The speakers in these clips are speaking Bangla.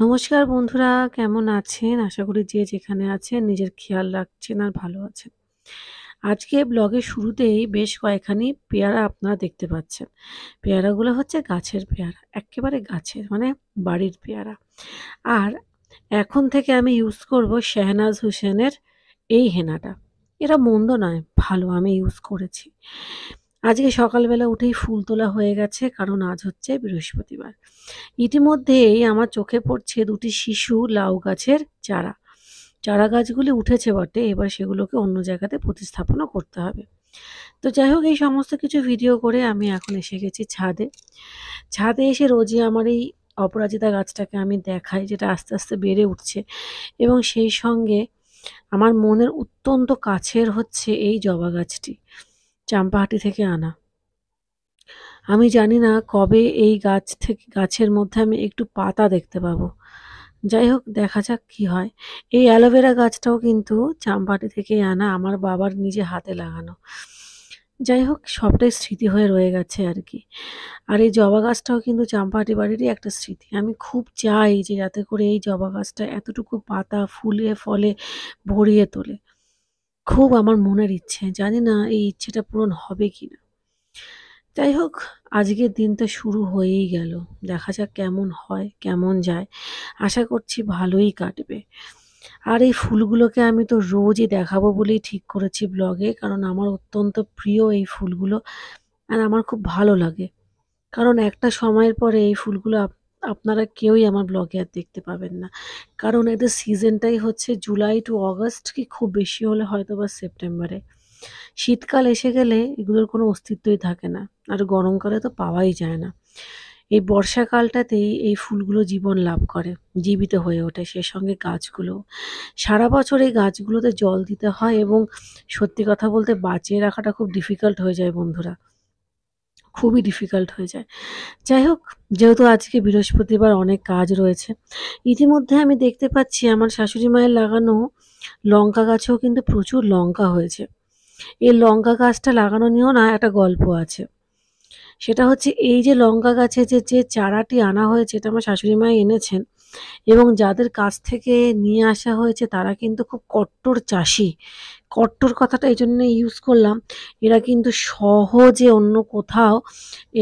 নমস্কার বন্ধুরা, কেমন আছেন? আশা করি যে যেখানে আছেন নিজের খেয়াল রাখছেন আর ভালো আছেন। আজকে ব্লগের শুরুতেই বেশ কয়েকখানি পেয়ারা আপনারা দেখতে পাচ্ছেন। পেয়ারাগুলো হচ্ছে গাছের পেয়ারা, এক্কেবারে গাছের মানে বাড়ির পেয়ারা। আর এখন থেকে আমি ইউজ করব শেহনাজ হুসেনের এই হেনাটা। এটা মন্দ নয়, ভালো আমি ইউজ করেছি। আজকে সকালবেলা উঠেই ফুল তোলা হয়ে গেছে কারণ আজ হচ্ছে বৃহস্পতিবার। ইতিমধ্যেই আমার চোখে পড়ছে ২ টি শিশু লাউ গাছের চারা। চারা গাছগুলি উঠেছে বটে, এবার সেগুলোকে অন্য জায়গাতে প্রতিস্থাপনও করতে হবে। তো যাই হোক এই সমস্ত কিছু ভিডিও করে আমি এখন এসে গেছি ছাদে। ছাদে এসে রোজই আমার এই অপরাজিতা গাছটাকে আমি দেখাই যেটা আস্তে, আস্তে বেড়ে উঠছে এবং সেই সঙ্গে আমার মনের অত্যন্ত কাছের হচ্ছে এই জবা গাছটি, চাম্পাহাটি থেকে আনা। আমি জানি না কবে এই গাছের মধ্যে আমি একটু পাতা দেখতে পাবো। যাই হোক দেখা যাক কি হয়। এই অ্যালোভেরা গাছটাও কিন্তু চাম্পাহাটি থেকেই আনা, আমার বাবার নিজে হাতে লাগানো। যাই হোক সবটাই স্মৃতি হয়ে রয়ে গেছে আরকি। আর এই জবা গাছটাও কিন্তু চাম্পাহাটি বাড়িরই একটা স্মৃতি। আমি খুব চাই যে যাতে করে এই জবা গাছটা এতটুকু পাতা ফুলে ফলে ভরিয়ে তোলে। খুব আমার মনের ইচ্ছে। জানি না এই ইচ্ছেটা পূরণ হবে কিনা। যাই হোক আজকের দিনটা শুরু হয়েই গেল। দেখা যাক কেমন হয়, কেমন যায়। আশা করছি ভালোই কাটবে। আর এই ফুলগুলোকে আমি তো রোজই দেখাবো বলেই ঠিক করেছি ব্লগে। কারণ আমার অত্যন্ত প্রিয় এই ফুলগুলো। আর আমার খুব ভালো লাগে। কারণ একটা সময়ের পরে এই ফুলগুলো আপনারা কেউই আমার ব্লগে আর দেখতে পাবেন না। কারণ এদের সিজনটাই হচ্ছে জুলাই টু অগাস্ট কি খুব বেশি হলে হয়তোবা সেপ্টেম্বরে। শীতকাল এসে গেলে এগুলোর কোনো অস্তিত্বই থাকে না। আর গরমকালে তো পাওয়াই যায় না। এই বর্ষাকালটাতেই এই ফুলগুলো জীবন লাভ করে, জীবিত হয়ে ওঠে, সে সঙ্গে গাছগুলো। সারা বছর এই গাছগুলোতে জল দিতে হয় এবং সত্যি কথা বলতে বাঁচিয়ে রাখাটা খুব ডিফিকাল্ট হয়ে যায় বন্ধুরা। খুবই ডিফিকাল্ট হয়ে যায়। যাই হোক, যেহেতু আজকে বৃহস্পতিবার অনেক কাজ রয়েছে। ইতিমধ্যে আমি দেখতে পাচ্ছি আমার শাশুড়ি মায়ের লাগানো লঙ্কা গাছেও কিন্তু প্রচুর লঙ্কা হয়েছে। এই লঙ্কা গাছটা লাগানো নিয়েও না একটা গল্প আছে। সেটা হচ্ছে এই যে লঙ্কা গাছে যে চারাটি আনা হয়েছে এটা আমার শাশুড়ি মা এনেছেন এবং যাদের কাছ থেকে নিয়ে আসা হয়েছে তারা কিন্তু খুব কট্টর চাষি। কট্টর কথাটা এইজন্য ইউজ করলাম, এরা কিন্তু সহজে অন্য কোথাও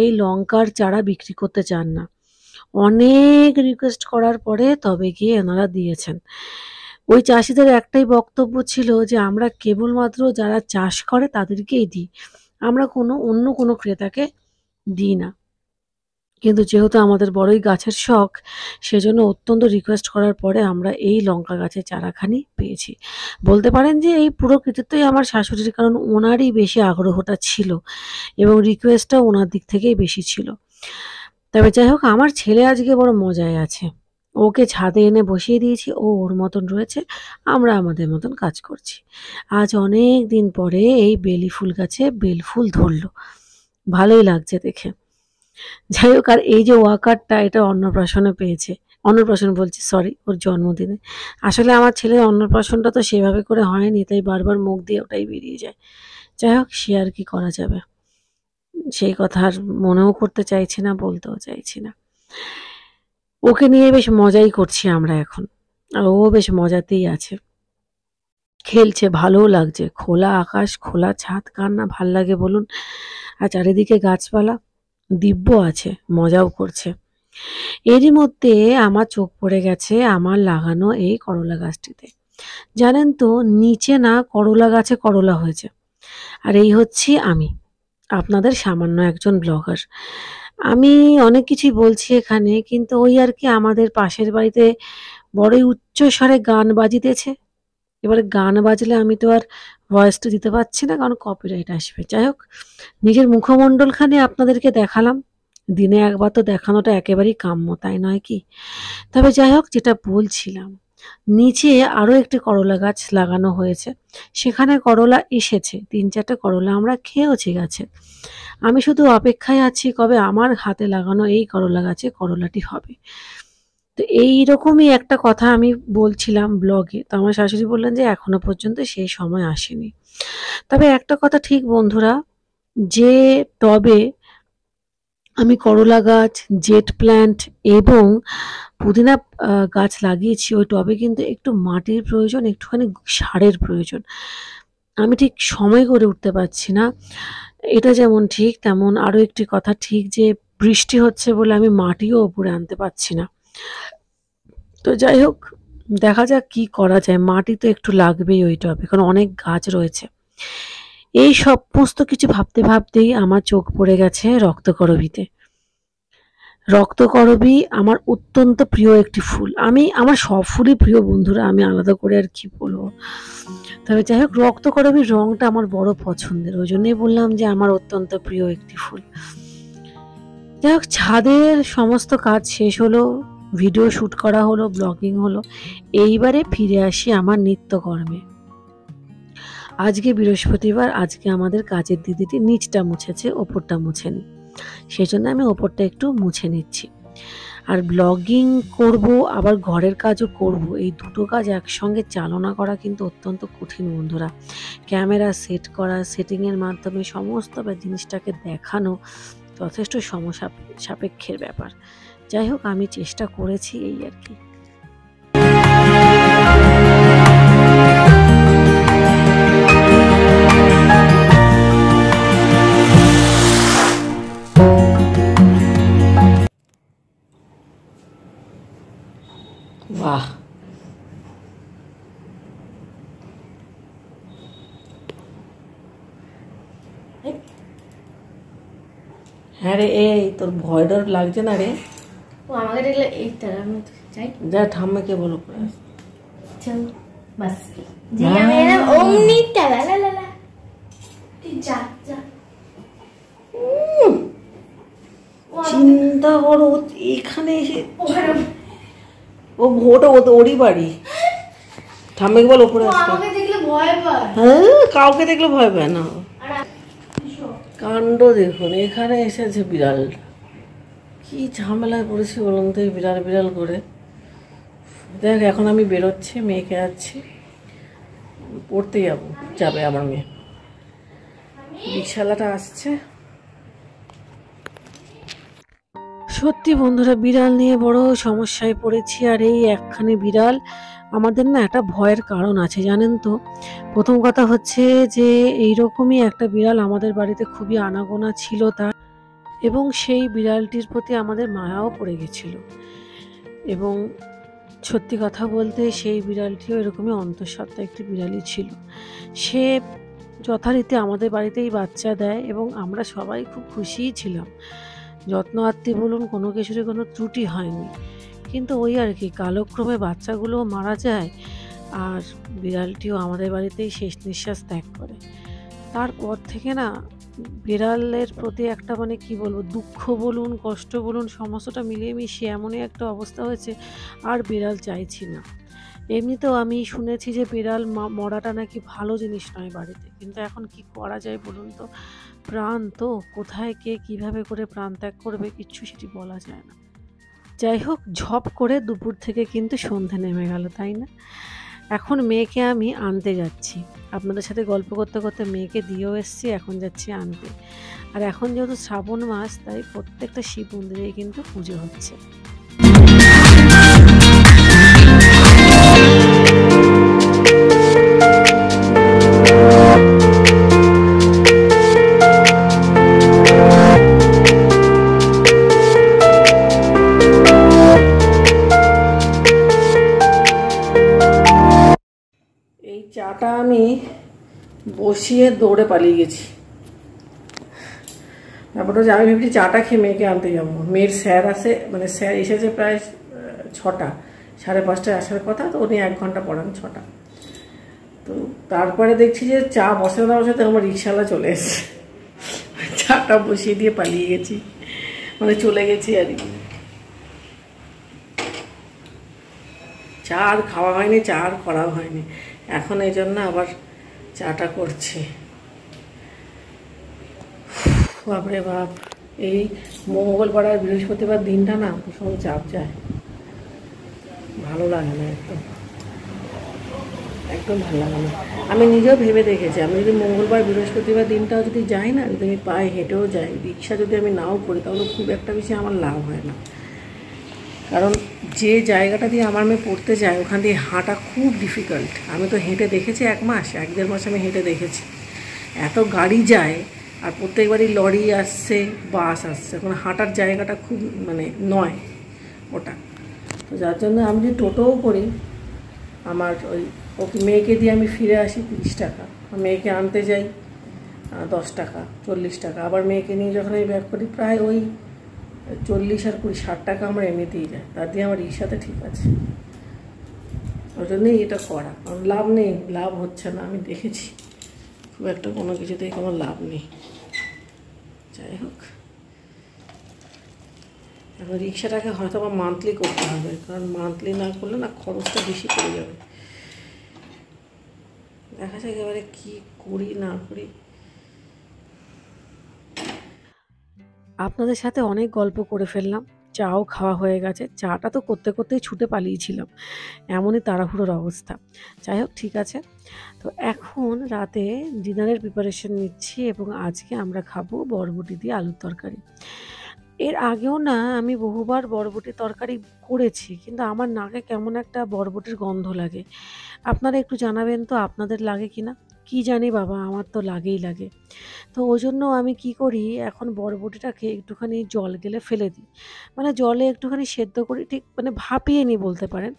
এই লঙ্কার চারা বিক্রি করতে চান না। অনেক রিকোয়েস্ট করার পরে তবে গিয়ে এনারা দিয়েছেন। ওই চাষিদের একটাই বক্তব্য ছিল যে আমরা কেবলমাত্র যারা চাষ করে তাদেরকেই দিই। আমরা অন্য কোনো ক্রেতাকে দিই না। কিন্তু যেহেতু আমাদের বড়ই গাছের শখ, সেজন্য অত্যন্ত রিকোয়েস্ট করার পরে আমরা এই লঙ্কা গাছের চারাখানি পেয়েছি। বলতে পারেন যে এই পুরো কৃতিত্বই আমার শাশুড়ির, কারণ ওনারই বেশি আগ্রহটা ছিল এবং রিকোয়েস্টটাও ওনার দিক থেকেই বেশি ছিল। তবে যাই হোক আমার ছেলে আজকে বড় মজায় আছে। ওকে ছাদে এনে বসিয়ে দিয়েছি, ও ওর মতন রয়েছে, আমরা আমাদের মতন কাজ করছি। আজ অনেক দিন পরে এই বেলি ফুল গাছে বেল ফুল ধরল। ভালোই লাগছে দেখে। যাই হোক আর এই যে ওয়াকারটা এটা অন্নপ্রাশনে পেয়েছে। অন্নপ্রাশন বলছি সরি, ওর জন্মদিনে। আসলে আমার ছেলের অন্নপ্রাশনটা তো সেভাবে করে হয়নি, তাই বারবার মুখ দিয়ে ওটাই বেরিয়ে যায়। যাই হোক সে আর কি করা যাবে। সেই কথা আর মনেও করতে চাইছি না, বলতেও চাইছি না। ওকে নিয়ে বেশ মজাই করছি আমরা এখন। আর ও বেশ মজাতেই আছে। খেলছে, ভালোও লাগছে। খোলা আকাশ, খোলা ছাদ কার না ভাল লাগে বলুন? আর চারিদিকে গাছপালা, দিব্য আছে, মজাও করছে। এরই মধ্যে আমার চোখ পড়ে গেছে আমার লাগানো এই করলা গাছটিতে। জানেন তো নিচে না করলা গাছে করলা হয়েছে। আর এই হচ্ছি আমি, আপনাদের সামান্য একজন ব্লগার। আমি অনেক কিছুই বলছি এখানে, কিন্তু ওই আর কি আমাদের পাশের বাড়িতে বড়ই উচ্চস্বরে গান বাজিতেছে। এবারে গান বাজলে আমি তো আর ভয়েসটা দিতে পারছি না কারণ কপিরাইট আসবে। যাই হোক নিজের মুখমণ্ডলখানি আপনাদেরকে দেখালাম। দিনে একবার তো দেখানোটা একেবারেই কাম্য, তাই নয় কি? তবে যাই হোক যেটা বলছিলাম, নিচে আরো একটি করলা গাছ লাগানো হয়েছে। সেখানে করলা এসেছে। ৩-৪ টে করলা আমরা খেয়েওছি গাছে। আমি শুধু অপেক্ষায় আছি কবে আমার হাতে লাগানো এই করলা গাছে করলাটি হবে। তো এইরকমই একটা কথা আমি বলছিলাম ব্লগে। তো আমার শাশুড়ি বললেন যে এখনো পর্যন্ত সেই সময় আসেনি। তবে একটা কথা ঠিক বন্ধুরা, যে টবে আমি করলা গাছ, জেট প্ল্যান্ট এবং পুদিনা গাছ লাগিয়েছি ওই টবে কিন্তু একটু মাটির প্রয়োজন, একটুখানি সারের প্রয়োজন। আমি ঠিক সময় করে উঠতে পারছি না। এটা যেমন ঠিক তেমন আরও একটি কথা ঠিক যে বৃষ্টি হচ্ছে বলে আমি মাটিও ওপরে আনতে পারছি না। তো যাই হোক, দেখা যাক কি করা যায়। মাটি তো একটু লাগবেই ওই টবে, কারণ অনেক গাছ রয়েছে। এই সমস্ত কিছু ভাবতে ভাবতেই আমার চোখ পড়ে গেছে রক্তকরবীতে। রক্তকরবী আমার অত্যন্ত প্রিয় একটি ফুল। আমার সব ফুলই প্রিয় বন্ধুরা, আমি আলাদা করে আর কি বলবো। তবে যাই হোক, রক্তকরবীর রংটা আমার বড় পছন্দের, ওই জন্যই বললাম যে আমার অত্যন্ত প্রিয় একটি ফুল। যাই হোক, ছাদের সমস্ত কাজ শেষ হলো, ভিডিও শ্যুট করা হলো, ব্লগিং হলো। এইবারে ফিরে আসি আমার নিত্যকর্মে। আজকে বৃহস্পতিবার, আজকে আমাদের কাজের দিদিটি নিচটা মুছেছে, ওপরটা মুছেনি। সেই জন্য আমি ওপরটা একটু মুছে নিচ্ছি। আর ব্লগিং করব, আবার ঘরের কাজও করব, এই দুটো কাজ একসঙ্গে চালনা করা কিন্তু অত্যন্ত কঠিন বন্ধুরা। ক্যামেরা সেট করা, সেটিংয়ের মাধ্যমে সমস্ত জিনিসটাকে দেখানো যথেষ্ট সাপেক্ষের ব্যাপার। যাই হোক, আমি চেষ্টা করেছি, এই আর কি। বাহ, হ্যাঁ রে, এই তোর ভয় ডর লাগছে না রে? ও আমাকে দেখলে এই তার আমি চাই যা ঠাম্মাকে বলো করে চল বাস যে আমি এলাম অমনি টালা লা লা লা তুই যা যা। চিন্তা করো, এখানে এসে ওখানে ও ভোটা, ও তো ওরই বাড়ি। ঠাম্মাকে বল ওপরে আসতে। আমাকে দেখলে ভয় পায়। হ্যাঁ, কাউকে দেখলে ভয় পায় না। আর কাণ্ড দেখুন, এখানে এসেছে বিড়াল। কি ঝামেলায় পড়েছি বলুন তো, এই বিড়াল বিড়াল করে। দেখ, এখন আমি বেরোচ্ছি, মেয়েকে যাচ্ছি পড়তে যাবে আমার মেয়ে। রিক্সাওয়ালাটা আসছে। সত্যি বন্ধুরা, বিড়াল নিয়ে বড় সমস্যায় পড়েছি। আর এই একখানি বিড়াল আমাদের না একটা ভয়ের কারণ আছে জানেন তো। প্রথম কথা হচ্ছে যে এইরকমই একটা বিড়াল আমাদের বাড়িতে খুবই আনাগোনা ছিল তার, এবং সেই বিড়ালটির প্রতি আমাদের মায়াও পড়ে গেছিল। এবং সত্যি কথা বলতে সেই বিড়ালটিও এরকমই অন্তঃসত্ত্বা একটি বিড়ালই ছিল। সে যথারীতি আমাদের বাড়িতেই বাচ্চা দেয় এবং আমরা সবাই খুব খুশিই ছিলাম। যত্ন আত্তি বলুন, কোনো কিছুরই কোনো ত্রুটি হয়নি। কিন্তু ওই আর কি, কালক্রমে বাচ্চাগুলোও মারা যায়, আর বিড়ালটিও আমাদের বাড়িতেই শেষ নিঃশ্বাস ত্যাগ করে। তারপর থেকে না বিড়ালের প্রতি একটা কি বলবো, দুঃখ বলুন, কষ্ট বলুন, সমস্তটা মিলিয়ে মিশিয়ে এমনই একটা অবস্থা হয়েছে, আর বিড়াল চাইছি না। এমনিতেও আমি শুনেছি যে বিড়াল মরাটা নাকি ভালো জিনিস নয় বাড়িতে, কিন্তু এখন কি করা যায় বলুন তো। প্রাণ তো, কোথায় কে কিভাবে করে প্রাণ ত্যাগ করবে কিচ্ছু সেটি বলা যায় না। যাই হোক, ঝপ করে দুপুর থেকে কিন্তু সন্ধে নেমে গেল, তাই না? এখন মেয়েকে আমি আনতে যাচ্ছি। আপনাদের সাথে গল্প করতে করতে মেয়েকে দিয়েও এসেছি, এখন যাচ্ছি আনতে। আর এখন যেহেতু শ্রাবণ মাস, তাই প্রত্যেকটা শিব মন্দিরেই কিন্তু পুজো হচ্ছে। চাটা আমি বসিয়ে দৌড়ে পালিয়ে গেছি। তারপরে আমি ভেবেছি চাটা খেয়ে মেয়েকে আনতে যাবো। মেয়ের স্যার স্যার এসেছে প্রায় 6টা, 5:30টায় আসার কথা, তো উনি 1 ঘন্টা পড়ান 6টা। তো তারপরে দেখছি যে চা বসাতে আমার রিক্সাওয়ালা চলে এসেছে। চাটা বসিয়ে দিয়ে পালিয়ে গেছি, চলে গেছি আর কি। চা আর খাওয়া হয়নি, চা আর করাও হয়নি। এখন এই জন্য আবার চাটা করছি। বাপরে বাপ, এই মঙ্গলবার আর বৃহস্পতিবার দিনটা না ভীষণ চাপ যায়, ভালো লাগে না, একদম ভালো লাগে না। আমি নিজেও ভেবে দেখেছি, আমি যদি মঙ্গলবার বৃহস্পতিবার দিনটাও যদি যাই না, যদি আমি পায়ে হেঁটেও যাই, রিক্সা যদি আমি নাও করি, তাহলে খুব একটা বেশি আমার লাভ হয় না। কারণ যে জায়গাটা দিয়ে আমার মেয়ে পড়তে যায় ওখান দিয়ে হাঁটা খুব ডিফিকাল্ট। আমি তো হেঁটে দেখেছি 1 মাস 1-1.5 মাস আমি হেঁটে দেখেছি। এত গাড়ি যায় আর প্রত্যেকবারই লরি আসছে, বাস আসছে, এখন হাঁটার জায়গাটা খুব মানে নয় ওটা। তো যার জন্য আমি যদি টোটোও করি, আমার ওই ওকে মেয়েকে দিয়ে আমি ফিরে আসি 30 টাকা, মেয়েকে আনতে যাই 10 টাকা, 40 টাকা, আবার মেয়েকে নিয়ে যখন আমি ব্যাক করি প্রায় ওই 40 আর 20, 60 টাকা আমার এমনিতেই যায়। তার দিয়ে আমার রিক্সাতে ঠিক আছে। ওই জন্যই এটা করা, কারণ লাভ নেই, লাভ হচ্ছে না, আমি দেখেছি খুব একটা কোনো কিছুতেই কোনো লাভ নেই। যাই হোক, এখন রিক্সাটাকে হয়তো আমার মান্থলি করতে হবে, কারণ মান্থলি না করলে না খরচটা বেশি পড়ে যাবে। দেখা যাক এবারে কী করি না করি। আপনাদের সাথে অনেক গল্প করে ফেললাম, চাও খাওয়া হয়ে গেছে। চাটা তো করতে করতেই ছুটে পালিয়েছিলাম, এমনই তাড়াহুড়োর অবস্থা। যাই হোক, ঠিক আছে। তো এখন রাতে ডিনারের প্রিপারেশন নিচ্ছি এবং আজকে আমরা খাবো বরবটি দিয়ে আলুর তরকারি। এর আগেও না আমি বহুবার বরবটির তরকারি করেছি, কিন্তু আমার নাকে কেমন একটা বরবটির গন্ধ লাগে। আপনারা একটু জানাবেন তো আপনাদের লাগে কিনা? কি জানি বাবা, আমার তো লাগেই লাগে। তো ওজন্য আমি কি করি, এখন বরবটিটাকে একটুখানি জল গেলে ফেলে দিই। মানে জলে একটুখানি সেদ্ধ করি, ঠিক মানে ভাপিয়ে নিই বলতে পারেন।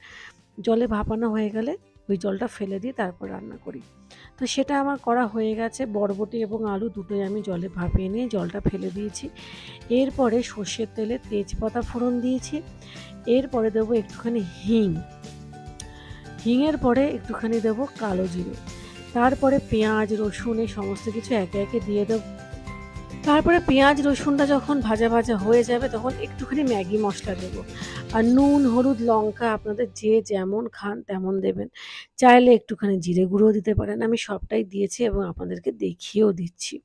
জলে ভাপানো হয়ে গেলে ওই জলটা ফেলে দিয়ে তারপর রান্না করি। তো সেটা আমার করা হয়ে গেছে। বরবটি এবং আলু দুটোই আমি জলে ভাপিয়ে নিয়ে জলটা ফেলে দিয়েছি। এরপরে সর্ষের তেলে তেজপাতা ফোড়ন দিয়েছি। এরপরে দেবো একটুখানি হিং। হিংয়ের পরে একটুখানি দেবো কালো জিরে। তারপরে পেঁয়াজ, রসুন এই সমস্ত কিছু একে একে দিয়ে দেবো। তারপরে পেঁয়াজ রসুনটা যখন ভাজা ভাজা হয়ে যাবে তখন একটুখানি ম্যাগি মশলা দেবো। আর নুন, হলুদ, লঙ্কা আপনাদের যে যেমন খান তেমন দেবেন। চাইলে একটুখানি জিরে গুঁড়োও দিতে পারেন। আমি সবটাই দিয়েছি এবং আপনাদেরকে দেখিয়েও দিচ্ছি।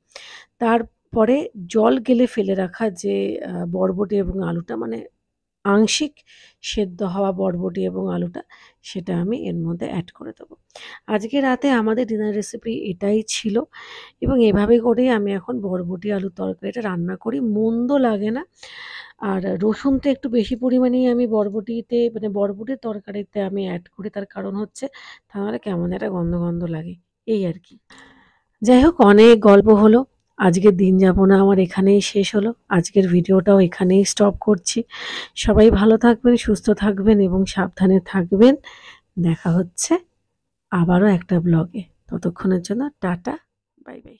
তারপরে জল গেলে ফেলে রাখা যে বরবটি এবং আলুটা, মানে আংশিক সেদ্ধ হওয়া বরবটি এবং আলুটা, সেটা আমি এর মধ্যে অ্যাড করে দেবো। আজকে রাতে আমাদের ডিনার রেসিপি এটাই ছিল এবং এভাবে করেই আমি এখন বরবটি আলুর তরকারিটা রান্না করি। মন্দ লাগে না। আর রসুনটা একটু বেশি পরিমাণেই আমি বরবটিতে, মানে বরবটির তরকারিতে আমি অ্যাড করি। তার কারণ হচ্ছে তা নাহলে কেমন একটা গন্ধ গন্ধ লাগে, এই আর কি। যাই হোক, অনেক গল্প হলো। আজকের দিন যাপন আমার এখানেই শেষ হলো। আজকের ভিডিওটাও এখানেই স্টপ করছি। সবাই ভালো থাকবেন, সুস্থ থাকবেন এবং সাবধানে থাকবেন। দেখা হচ্ছে আবারও একটা ব্লগে। ততক্ষণের জন্য টাটা, বাই বাই।